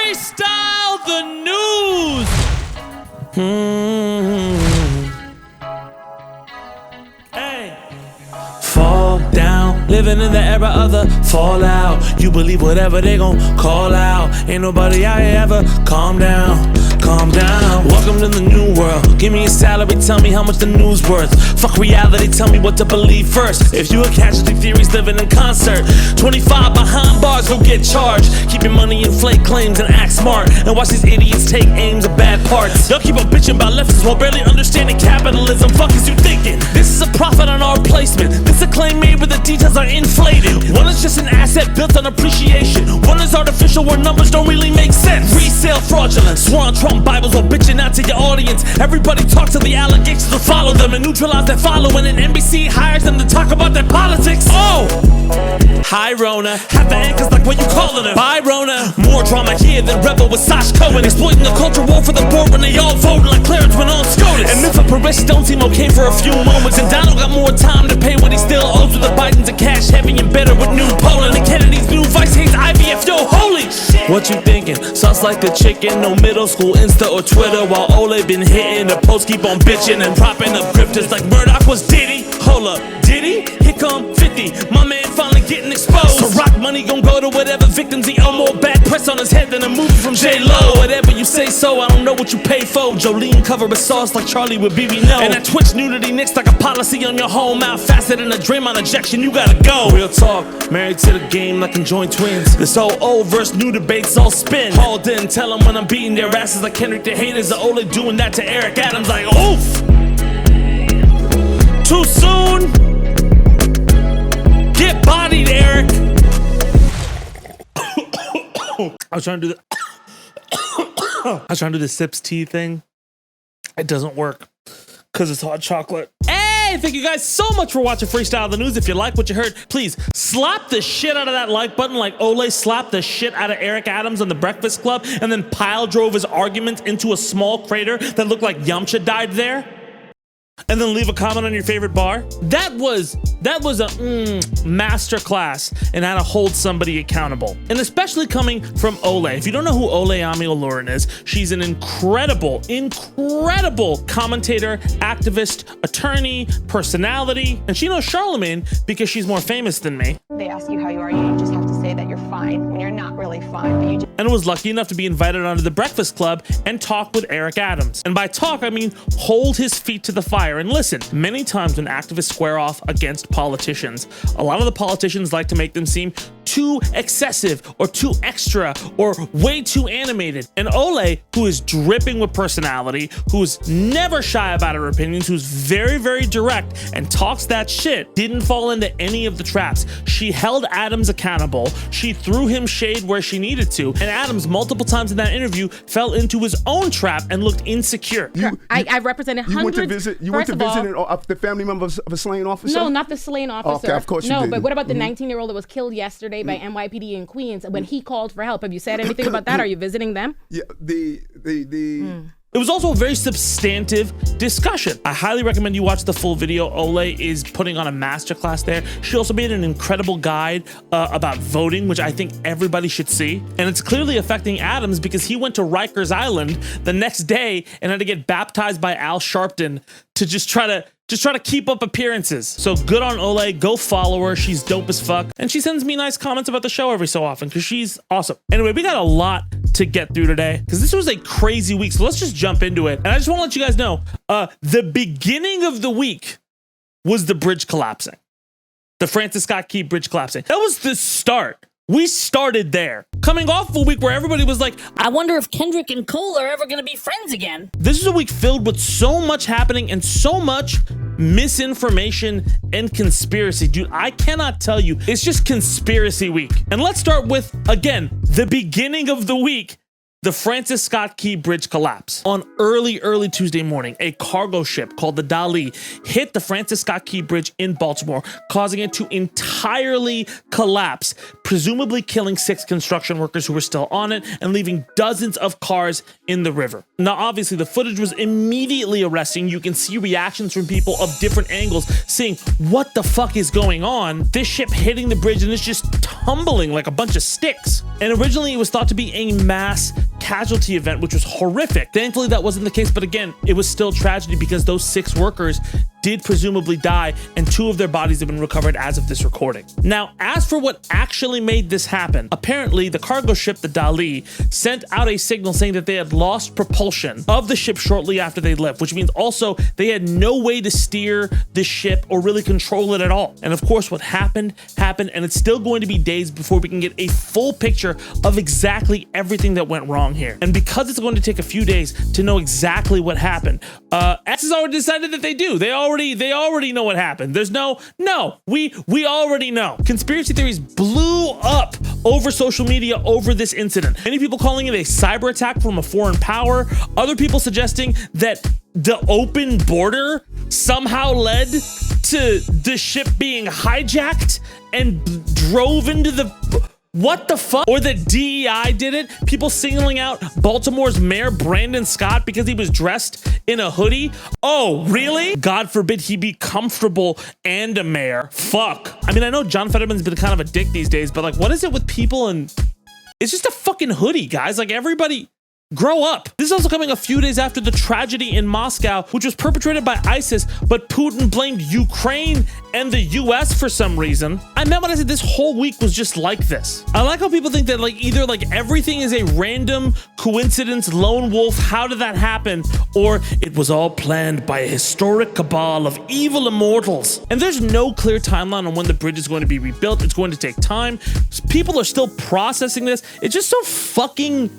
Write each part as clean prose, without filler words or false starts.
Freestyle the news. Hey. Fall down, living in the era of the fallout. You believe whatever they gon' call out. Ain't nobody out here ever calm down. Calm down. Welcome to the new world. Give me a salary, tell me how much the news worth. Fuck reality, tell me what to believe first. If you a casualty theories living in concert, 25 behind bars, go get charged. Keep your money, inflate claims, and act smart. And watch these idiots take aims at bad parts. Y'all keep on bitching about leftists while barely understanding capitalism. Fuck is you thinking? This is a profit on our placement. This a claim made where the details are inflated. One is just an asset built on appreciation. One is artificial where numbers don't really make sense. Resale fraudulent, sworn Trump Bibles while bitching out to your audience. Everybody talk to the allegations to follow them and neutralize their following. And NBC hires them to talk about their politics. Oh! Hi Rona, half the anchors like what you calling them. Bye Rona. More drama here than Rebel with Sash Cohen. Exploiting the culture war for the board when they all voting like Clarence went on SCOTUS. And if a Paris don't seem okay for a few moments, and Donald got more time to pay what he still owes with the Bidens and cash heavy and better with New Poland. And Kennedy's new vice hates IVF, yo holy shit. What you thinking? Sauce like a chicken, no middle school, Insta or Twitter. While Olay been hitting, the posts keep on bitching and propping up grifters like Murdoch was Diddy. Hold up, Diddy? Here come 50, my man finally getting exposed. So rock money gon' go to whatever victims he owe. More bad press on his head than a movie from J-Lo. Whatever you say so, I don't know what you pay for. Jolene cover with sauce like Charlie with BB No. And that Twitch nudity next like a policy on your home out. Faster than a Draymond ejection, you gotta go. Real talk, married to the game like conjoined twins. This old verse new debates all spin. Hauled in, tell them when I'm beating their asses like Kendrick. The haters are only doing that to Eric Adams like oof. Too soon. Get bodied, Eric. I was trying to do the sips tea thing. It doesn't work because it's hot chocolate. Hey, thank you guys so much for watching Freestyle the News. If you like what you heard, please slap the shit out of that like button like Olay slapped the shit out of Eric Adams on The Breakfast Club and then pile drove his argument into a small crater that looked like Yamcha died there. And then leave a comment on your favorite bar. That was a master class in how to hold somebody accountable. And especially coming from Olay. If you don't know who Olayami Olurin is, she's an incredible commentator, activist, attorney, personality. And she knows Charlemagne because she's more famous than me. They ask you how you are, you just have to say that you're fine when you're not really fine. But you just and was lucky enough to be invited onto The Breakfast Club and talk with Eric Adams. And by talk, I mean hold his feet to the fire. And listen, many times when activists square off against politicians, a lot of the politicians like to make them seem too excessive or too extra or way too animated. And Olay, who is dripping with personality, who's never shy about her opinions, who's very, very direct and talks that shit, didn't fall into any of the traps. She held Adams accountable. She threw him shade where she needed to. And Adams, multiple times in that interview, fell into his own trap and looked insecure. I represented hundreds. You went to visit the family members of a slain officer? No, not the slain officer. Okay, of course you did. No, but what about the 19-year-old that was killed yesterday by NYPD in Queens when he called for help? Have you said anything about that? Are you visiting them? Yeah, It was also a very substantive discussion. I highly recommend you watch the full video. Olay is putting on a masterclass there. She also made an incredible guide about voting, which I think everybody should see. And it's clearly affecting Adams because he went to Rikers Island the next day and had to get baptized by Al Sharpton to just try to keep up appearances. So good on Olay, go follow her. She's dope as fuck. And she sends me nice comments about the show every so often because she's awesome. Anyway, we got a lot to get through today because this was a crazy week. So let's just jump into it. And I just want to let you guys know, the beginning of the week was the bridge collapsing. The Francis Scott Key bridge collapsing. That was the start. We started there. Coming off a week where everybody was like, I wonder if Kendrick and Cole are ever gonna be friends again. This is a week filled with so much happening and so much misinformation and conspiracy. Dude, I cannot tell you. It's just conspiracy week. And let's start with, again, the beginning of the week, the Francis Scott Key Bridge collapse. On early Tuesday morning, a cargo ship called the Dali hit the Francis Scott Key Bridge in Baltimore, causing it to entirely collapse, presumably killing 6 construction workers who were still on it and leaving dozens of cars in the river. Now, obviously, the footage was immediately arresting. You can see reactions from people of different angles saying, what the fuck is going on? This ship hitting the bridge and it's just tumbling like a bunch of sticks. And originally it was thought to be a mass casualty event, which was horrific. Thankfully, that wasn't the case, but again, it was still tragedy because those 6 workers did presumably die, and 2 of their bodies have been recovered as of this recording. Now, as for what actually made this happen, apparently the cargo ship, the Dali, sent out a signal saying that they had lost propulsion of the ship shortly after they left, which means also they had no way to steer the ship or really control it at all. And of course, what happened, and it's still going to be days before we can get a full picture of exactly everything that went wrong here. And because it's going to take a few days to know exactly what happened, X has already decided that they do. They already know what happened. There's we already know. Conspiracy theories blew up over social media over this incident. Many people calling it a cyber attack from a foreign power. Other people suggesting that the open border somehow led to the ship being hijacked and drove into the... What the fuck? Or that DEI did it? People singling out Baltimore's mayor, Brandon Scott, because he was dressed in a hoodie? Oh, really? God forbid he be comfortable and a mayor. Fuck. I mean, I know John Fetterman's been kind of a dick these days, but like, what is it with people and... It's just a fucking hoodie, guys. Like, everybody... Grow up. This is also coming a few days after the tragedy in Moscow, which was perpetrated by ISIS, but Putin blamed Ukraine and the US for some reason. I meant when I said this whole week was just like this. I like how people think that like either like everything is a random coincidence, lone wolf, how did that happen? Or it was all planned by a historic cabal of evil immortals. And there's no clear timeline on when the bridge is going to be rebuilt. It's going to take time. People are still processing this. It's just so fucking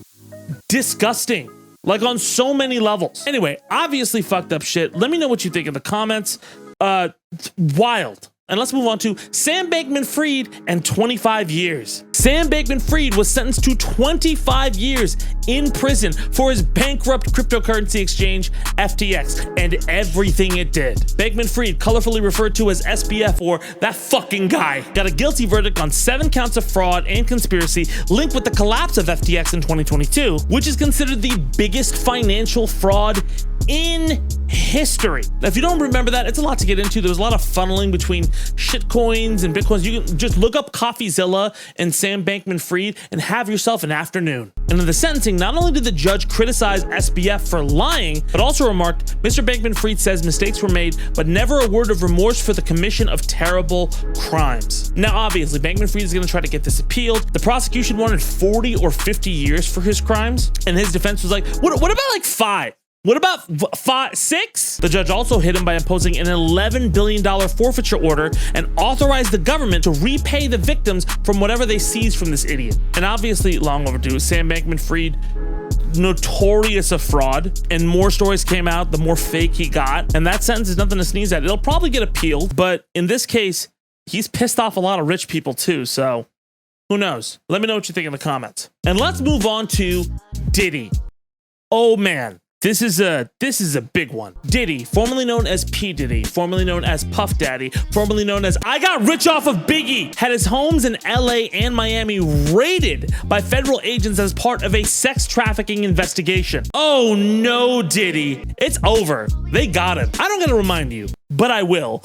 disgusting, like on so many levels. Anyway, obviously fucked up shit. Let me know what you think in the comments. Wild. And let's move on to Sam Bankman-Fried and 25 years. Sam Bankman-Fried was sentenced to 25 years in prison for his bankrupt cryptocurrency exchange, FTX, and everything it did. Bankman-Fried, colorfully referred to as SBF or that fucking guy, got a guilty verdict on 7 counts of fraud and conspiracy linked with the collapse of FTX in 2022, which is considered the biggest financial fraud in history. Now, if you don't remember that, it's a lot to get into. There was a lot of funneling between shitcoins and bitcoins. You can just look up CoffeeZilla and Sam Bankman-Fried and have yourself an afternoon. And in the sentencing, not only did the judge criticize SBF for lying, but also remarked, Mr. Bankman-Fried says mistakes were made, but never a word of remorse for the commission of terrible crimes. Now, obviously, Bankman-Fried is going to try to get this appealed. The prosecution wanted 40 or 50 years for his crimes, and his defense was like, what about like 5? What about 6? The judge also hit him by imposing an $11 billion forfeiture order and authorized the government to repay the victims from whatever they seized from this idiot. And obviously, long overdue, Sam Bankman-Fried, notorious of fraud, and more stories came out, the more fake he got. And that sentence is nothing to sneeze at. It'll probably get appealed, but in this case, he's pissed off a lot of rich people too, so who knows? Let me know what you think in the comments. And let's move on to Diddy. Oh man. This is a big one. Diddy, formerly known as P. Diddy, formerly known as Puff Daddy, formerly known as I got rich off of Biggie, had his homes in LA and Miami raided by federal agents as part of a sex trafficking investigation. Oh no, Diddy. It's over. They got him. I don't gotta remind you, but I will.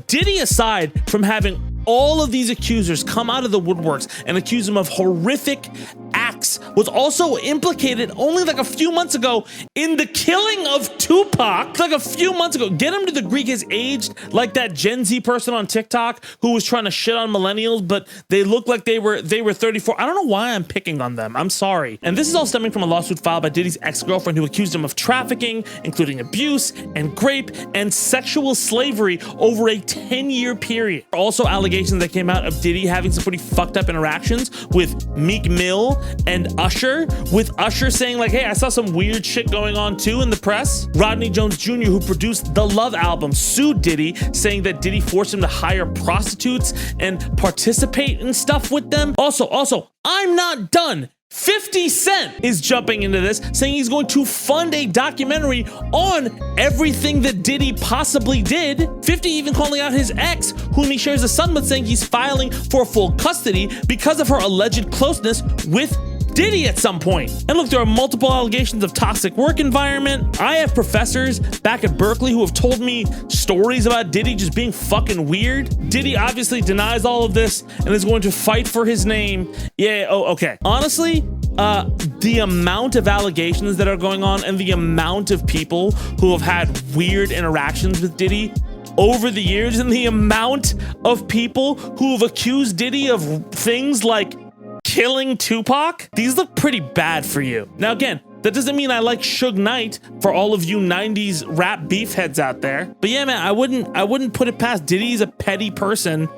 Diddy, aside from having all of these accusers come out of the woodworks and accuse him of horrific acts, was also implicated only like a few months ago in the killing of Tupac. Like a few months ago. Get him to the Greek is aged like that Gen Z person on TikTok who was trying to shit on millennials, but they look like they were 34. I don't know why I'm picking on them. I'm sorry. And this is all stemming from a lawsuit filed by Diddy's ex-girlfriend who accused him of trafficking, including abuse and rape and sexual slavery over a 10-year period. Also allegations that came out of Diddy having some pretty fucked up interactions with Meek Mill and Usher, with Usher saying like, hey, I saw some weird shit going on too in the press. Rodney Jones Jr., who produced the Love album, sued Diddy, saying that Diddy forced him to hire prostitutes and participate in stuff with them. Also, I'm not done. 50 Cent is jumping into this, saying he's going to fund a documentary on everything that Diddy possibly did. 50 even calling out his ex, whom he shares a son with, saying he's filing for full custody because of her alleged closeness with Diddy at some point. And look, there are multiple allegations of toxic work environment. I have professors back at Berkeley who have told me stories about Diddy just being fucking weird. Diddy obviously denies all of this and is going to fight for his name. Yeah, oh, okay. Honestly, the amount of allegations that are going on and the amount of people who have had weird interactions with Diddy over the years, and the amount of people who have accused Diddy of things like killing Tupac, these look pretty bad for you. Now again, that doesn't mean I like Suge Knight for all of you 90s rap beef heads out there. But yeah, man, I wouldn't put it past Diddy's a petty person,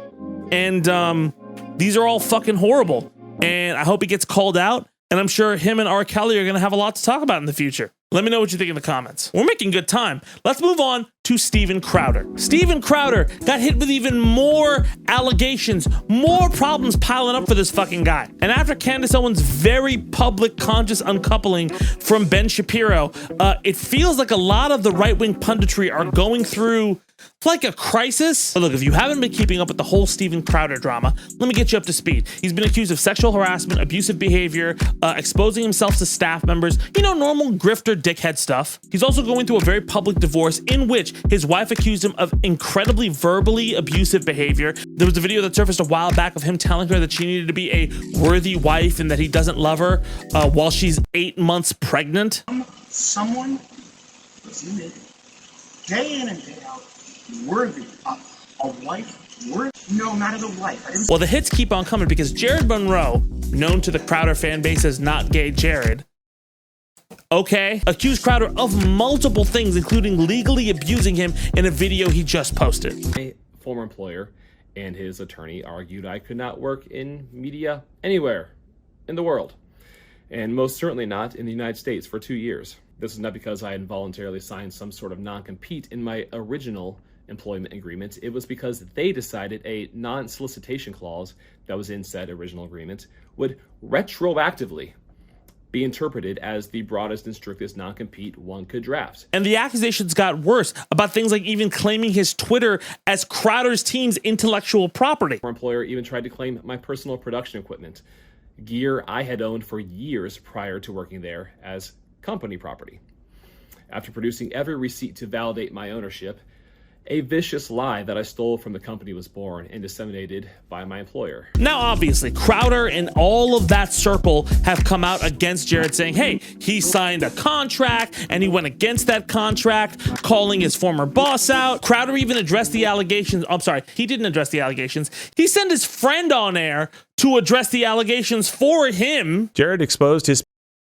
and these are all fucking horrible. And I hope he gets called out, and I'm sure him and R. Kelly are gonna have a lot to talk about in the future. Let me know what you think in the comments. We're making good time. Let's move on to Steven Crowder. Steven Crowder got hit with even more allegations, more problems piling up for this fucking guy. And after Candace Owens' very public conscious uncoupling from Ben Shapiro, it feels like a lot of the right-wing punditry are going through like a crisis. But look, if you haven't been keeping up with the whole Steven Crowder drama, let me get you up to speed. He's been accused of sexual harassment, abusive behavior, exposing himself to staff members, you know, normal grifter dickhead stuff. He's also going through a very public divorce in which his wife accused him of incredibly verbally abusive behavior. There was a video that surfaced a while back of him telling her that she needed to be a worthy wife and that he doesn't love her while she's 8 months pregnant. Someone was in it day in and day out, worthy of a wife, worthy? No, not as a wife. Well, the hits keep on coming because Jared Monroe, known to the Crowder fan base as Not Gay Jared, okay, accused Crowder of multiple things, including legally abusing him in a video he just posted. My former employer and his attorney argued I could not work in media anywhere in the world, and most certainly not in the United States for 2 years. This is not because I involuntarily signed some sort of non-compete in my original employment agreement. It was because they decided a non-solicitation clause that was in said original agreement would retroactively be interpreted as the broadest and strictest non-compete one could draft. And the accusations got worse about things like even claiming his Twitter as Crowder's team's intellectual property. Our employer even tried to claim my personal production equipment, gear I had owned for years prior to working there, as company property. After producing every receipt to validate my ownership, a vicious lie that I stole from the company was born and disseminated by my employer. Now, obviously, Crowder and all of that circle have come out against Jared, saying, hey, he signed a contract and he went against that contract, calling his former boss out. Crowder even addressed the allegations. I'm sorry, he didn't address the allegations. He sent his friend on air to address the allegations for him. Jared exposed his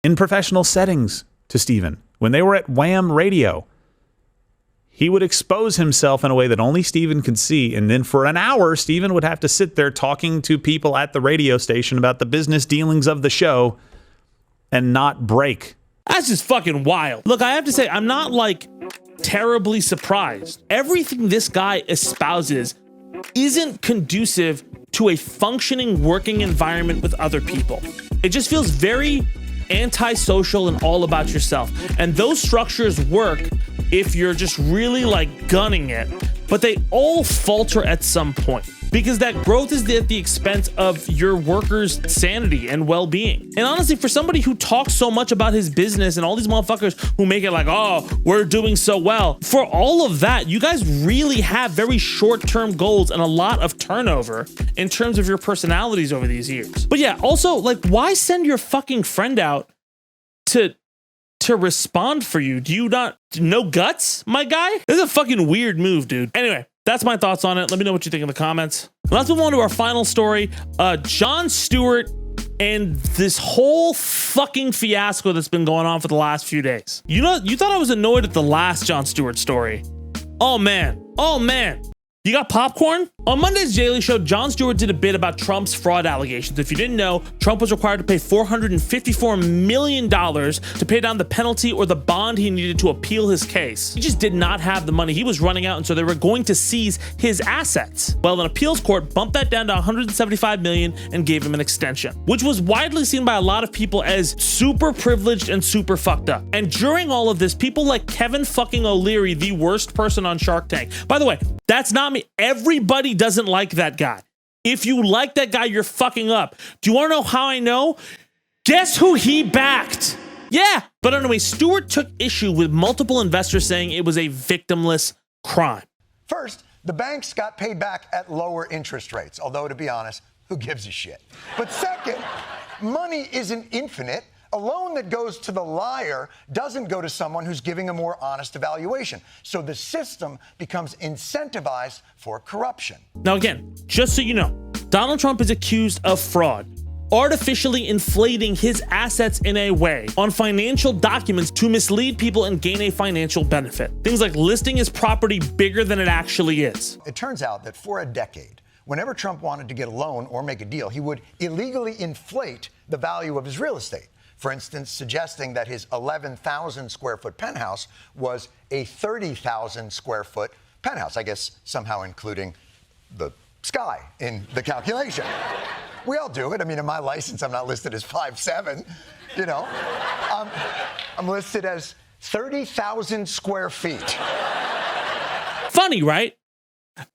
in professional settings to Steven. When they were at Wham Radio, he would expose himself in a way that only Steven could see, and then for an hour, Steven would have to sit there talking to people at the radio station about the business dealings of the show and not break. That's just fucking wild. Look, I have to say, I'm not like terribly surprised. Everything this guy espouses isn't conducive to a functioning working environment with other people. It just feels very antisocial and all about yourself. And those structures work if you're just really like gunning it, but they all falter at some point because that growth is at the expense of your workers' sanity and well-being. And honestly, for somebody who talks so much about his business and all these motherfuckers who make it like, oh, we're doing so well, for all of that, you guys really have very short-term goals and a lot of turnover in terms of your personalities over these years. But yeah, also, like, why send your fucking friend out to respond for you? Do you not no guts, my guy? This is a fucking weird move, dude. Anyway, that's my thoughts on it. Let me know what you think in the comments. Let's move on to our final story. Jon Stewart and this whole fucking fiasco that's been going on for the last few days. You know, you thought I was annoyed at the last Jon Stewart story. Oh man. You got popcorn? On Monday's Daily Show, Jon Stewart did a bit about Trump's fraud allegations. If you didn't know, Trump was required to pay $454 million to pay down the penalty or the bond he needed to appeal his case. He just did not have the money. He was running out, and so they were going to seize his assets. Well, an appeals court bumped that down to $175 million and gave him an extension, which was widely seen by a lot of people as super privileged and super fucked up. And during all of this, people like Kevin fucking O'Leary, the worst person on Shark Tank. By the way, that's not me. Everybody doesn't like that guy. If you like that guy, you're fucking up. Do you want to know how I know? Guess who he backed? Yeah. But anyway, Stewart took issue with multiple investors saying it was a victimless crime. First, the banks got paid back at lower interest rates, although to be honest, who gives a shit? But second, money isn't infinite. A loan that goes to the liar doesn't go to someone who's giving a more honest evaluation. So the system becomes incentivized for corruption. Now again, just so you know, Donald Trump is accused of fraud, artificially inflating his assets in a way on financial documents to mislead people and gain a financial benefit. Things like listing his property bigger than it actually is. It turns out that for a decade, whenever Trump wanted to get a loan or make a deal, he would illegally inflate the value of his real estate. For instance, suggesting that his 11,000 square foot penthouse was a 30,000 square foot penthouse, I guess somehow including the sky in the calculation. We all do it. I mean, in my license, I'm not listed as 5'7", you know. I'm listed as 30,000 square feet. Funny, right?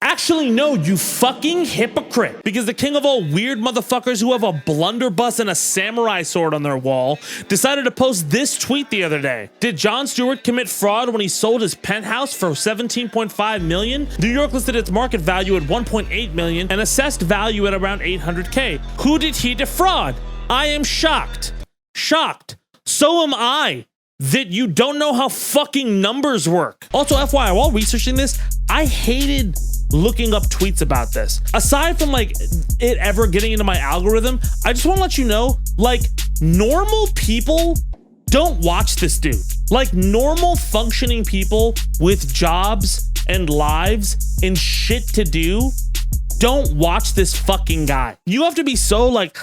Actually, no, you fucking hypocrite. Because the king of all weird motherfuckers who have a blunderbuss and a samurai sword on their wall decided to post this tweet the other day. Did Jon Stewart commit fraud when he sold his penthouse for $17.5 million? New York listed its market value at $1.8 million and assessed value at around $800K. Who did he defraud? I am shocked. Shocked. So am I. That you don't know how fucking numbers work. Also, FYI, while researching this, I hated looking up tweets about this. Aside from like it ever getting into my algorithm, I just want to let you know, like, normal people don't watch this dude. Like, normal functioning people with jobs and lives and shit to do don't watch this fucking guy. You have to be so like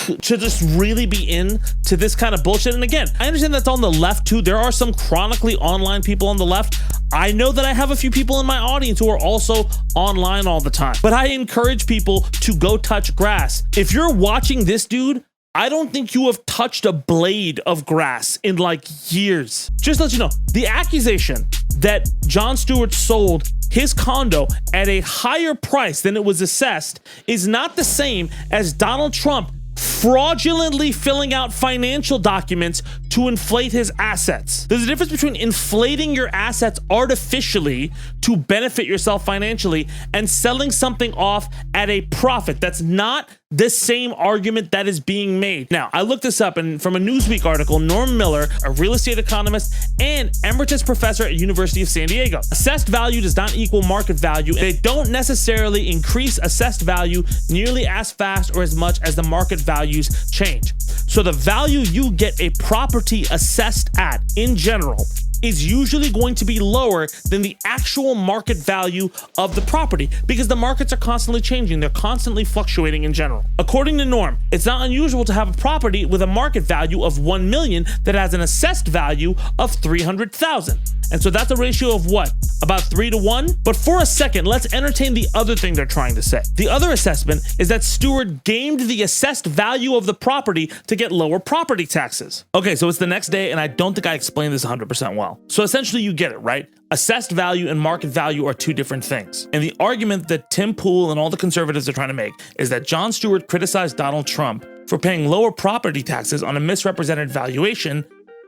to just really be into this kind of bullshit. And again, I understand that's on the left too. There are some chronically online people on the left. I know that I have a few people in my audience who are also online all the time, but I encourage people to go touch grass. If you're watching this dude, I don't think you have touched a blade of grass in like years. Just to let you know, the accusation that Jon Stewart sold his condo at a higher price than it was assessed is not the same as Donald Trump fraudulently filling out financial documents to inflate his assets. There's a difference between inflating your assets artificially to benefit yourself financially and selling something off at a profit. That's not the same argument that is being made. Now, I looked this up, and from a Newsweek article, Norm Miller, a real estate economist and emeritus professor at University of San Diego, assessed value does not equal market value. They don't necessarily increase assessed value nearly as fast or as much as the market values change. So the value you get a property assessed at in general is usually going to be lower than the actual market value of the property because the markets are constantly changing. They're constantly fluctuating in general. According to Norm, it's not unusual to have a property with a market value of $1 million that has an assessed value of $300,000. And so that's a ratio of what? About 3 to 1? But for a second, let's entertain the other thing they're trying to say. The other assessment is that Stewart gamed the assessed value of the property to get lower property taxes. Okay, so it's the next day, and I don't think I explained this 100% well. So essentially you get it, right? Assessed value and market value are two different things. And the argument that Tim Pool and all the conservatives are trying to make is that Jon Stewart criticized Donald Trump for paying lower property taxes on a misrepresented valuation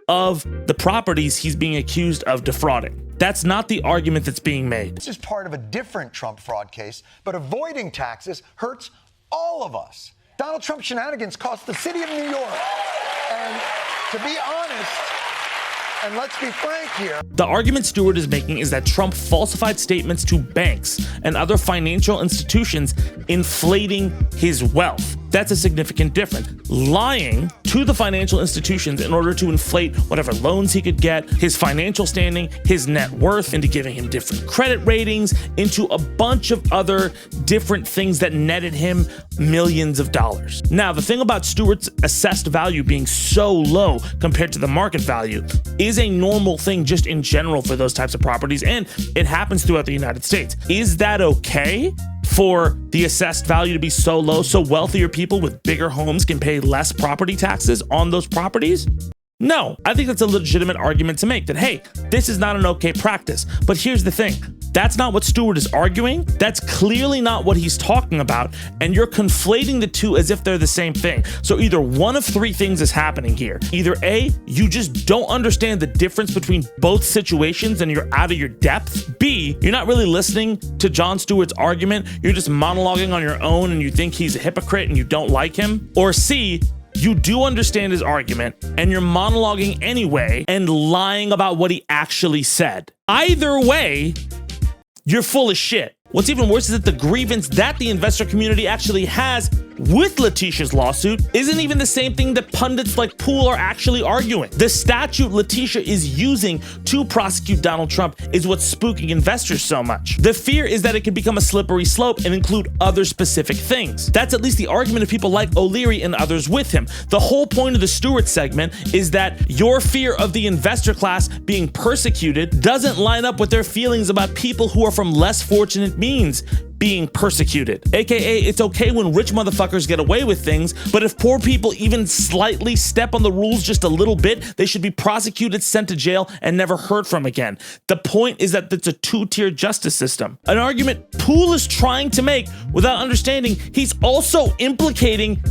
of the properties he's being accused of defrauding. That's not the argument that's being made. This is part of a different Trump fraud case, but avoiding taxes hurts all of us. Donald Trump's shenanigans cost the city of New York. And to be honest, and let's be frank here, the argument Stewart is making is that Trump falsified statements to banks and other financial institutions, inflating his wealth. That's a significant difference. Lying to the financial institutions in order to inflate whatever loans he could get, his financial standing, his net worth, into giving him different credit ratings, into a bunch of other different things that netted him millions of dollars. Now, the thing about Stewart's assessed value being so low compared to the market value is a normal thing just in general for those types of properties, and it happens throughout the United States. Is that okay for the assessed value to be so low so wealthier people with bigger homes can pay less property taxes on those properties? No, I think that's a legitimate argument to make, that, hey, this is not an okay practice. But here's the thing. That's not what Stewart is arguing. That's clearly not what he's talking about. And you're conflating the two as if they're the same thing. So either one of three things is happening here. Either A, you just don't understand the difference between both situations and you're out of your depth. B, you're not really listening to Jon Stewart's argument. You're just monologuing on your own and you think he's a hypocrite and you don't like him. Or C, you do understand his argument and you're monologuing anyway and lying about what he actually said. Either way, you're full of shit. What's even worse is that the grievance that the investor community actually has with Letitia's lawsuit isn't even the same thing that pundits like Poole are actually arguing. The statute Letitia is using to prosecute Donald Trump is what's spooking investors so much. The fear is that it could become a slippery slope and include other specific things. That's at least the argument of people like O'Leary and others with him. The whole point of the Stewart segment is that your fear of the investor class being persecuted doesn't line up with their feelings about people who are from less fortunate means being persecuted. AKA, it's okay when rich motherfuckers get away with things, but if poor people even slightly step on the rules just a little bit, they should be prosecuted, sent to jail, and never heard from again. The point is that it's a two-tier justice system. An argument Poole is trying to make without understanding he's also implicating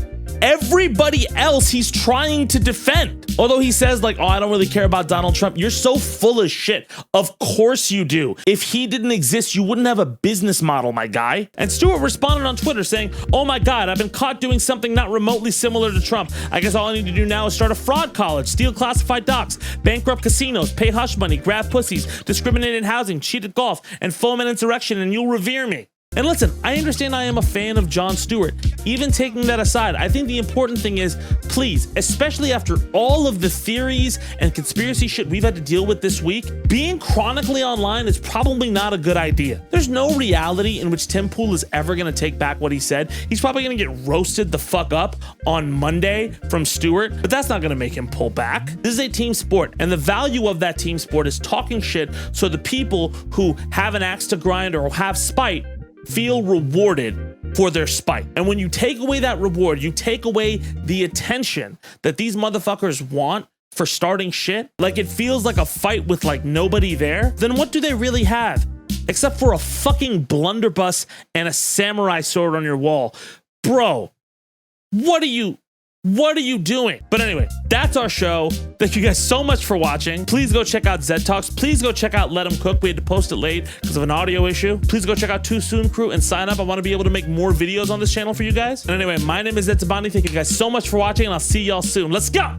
everybody else he's trying to defend. Although he says like, oh, I don't really care about Donald Trump. You're so full of shit. Of course you do. If he didn't exist, you wouldn't have a business model, my guy. And Stewart responded on Twitter saying, oh my God, I've been caught doing something not remotely similar to Trump. I guess all I need to do now is start a fraud college, steal classified docs, bankrupt casinos, pay hush money, grab pussies, discriminate in housing, cheat at golf, and foment insurrection, and you'll revere me. And listen, I understand I am a fan of Jon Stewart. Even taking that aside, I think the important thing is, please, especially after all of the theories and conspiracy shit we've had to deal with this week, being chronically online is probably not a good idea. There's no reality in which Tim Poole is ever going to take back what he said. He's probably going to get roasted the fuck up on Monday from Stewart, but that's not going to make him pull back. This is a team sport, and the value of that team sport is talking shit so the people who have an axe to grind or have spite feel rewarded for their spite. And when you take away that reward, you take away the attention that these motherfuckers want for starting shit, like it feels like a fight with like nobody there, then what do they really have? Except for a fucking blunderbuss and a samurai sword on your wall. Bro, what are you doing? But anyway, that's our show. Thank you guys so much for watching. Please go check out Zed Talks. Please go check out Let 'Em Cook. We had to post it late because of an audio issue. Please go check out Too Soon Crew and sign up. I want to be able to make more videos on this channel for you guys. And anyway, my name is Tabani. Thank you guys so much for watching, and I'll see y'all soon. Let's go.